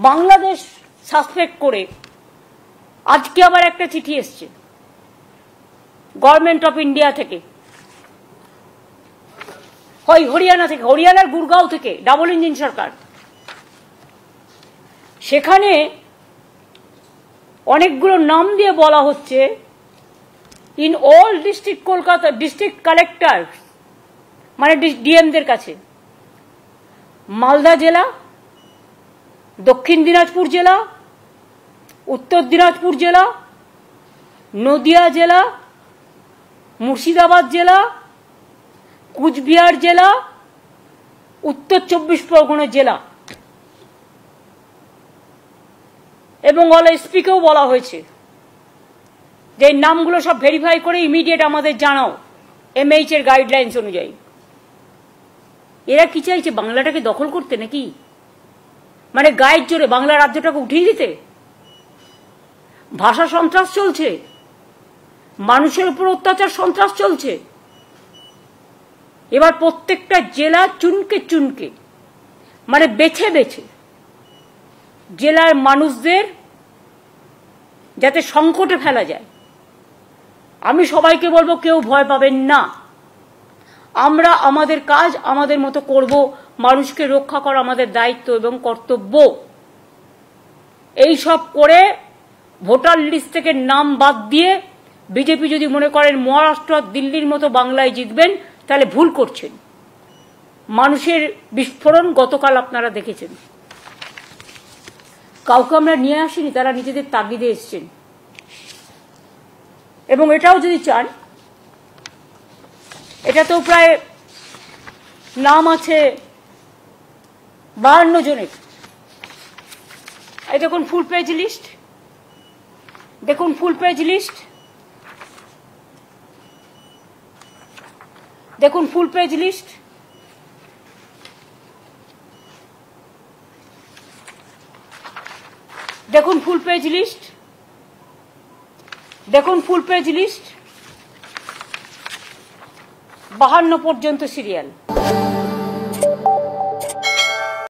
Bangladesh suspect করে আজকে আবার একটা চিঠি এসছে গভর্নমেন্ট অফ ইন্ডিয়া থেকে, হয় হরিয়ানা থেকে, হরিয়ানার গুরগাঁও থেকে, ডাবল ইঞ্জিন সরকার। সেখানে অনেকগুলো নাম দিয়ে বলা হচ্ছে, in all district Kolkata district collector মানে ডিএমদের কাছে, মালদা জেলা, দক্ষিণ দিনাজপুর জেলা, উত্তর দিনাজপুর জেলা, নদিয়া জেলা, মুর্শিদাবাদ জেলা, কুচবিহার জেলা, উত্তর 24 পরগনা জেলা এবং অল এসপিকেও বলা হয়েছে যে এই নামগুলো সব ভেরিফাই করে ইমিডিয়েট আমাদের জানাও এমএইচ এর গাইডলাইন্স অনুযায়ী। এরা কি চাইছে, বাংলাটাকে দখল করতে নাকি? মানে গায়ের জোরে বাংলা রাজ্যটাকে উঠিয়ে দিতে? ভাষা সন্ত্রাস চলছে, মানুষের উপর অত্যাচার সন্ত্রাস চলছে। এবার প্রত্যেকটা জেলা চুনকে চুনকে মানে বেছে বেছে জেলার মানুষদের যাতে সংকটে ফেলা যায়। আমি সবাইকে বলবো, কেউ ভয় পাবেন না, আমরা আমাদের কাজ আমাদের মতো করব। মানুষকে রক্ষা করা আমাদের দায়িত্ব এবং কর্তব্য। এই সব করে ভোটার লিস্ট থেকে নাম বাদ দিয়ে বিজেপি যদি মনে করেন মহারাষ্ট্র দিল্লির মতো বাংলায় জিতবেন, তাহলে ভুল করছেন। মানুষের বিস্ফোরণ গতকাল আপনারা দেখেছেন। কাউকে আমরা নিয়ে আসিনি, তারা নিজেদের তাগিদে এসছেন। এবং এটাও যদি চান, এটাতেও প্রায় নাম আছে 52 জনের। এই দেখুন ফুল পেজ লিস্ট, দেখুন ফুল পেজ লিস্ট, দেখুন ফুল পেজ লিস্ট। দেখুন ফুল পেজ লিস্ট, দেখুন ফুল পেজ লিস্ট, 52 পর্যন্ত সিরিয়াল।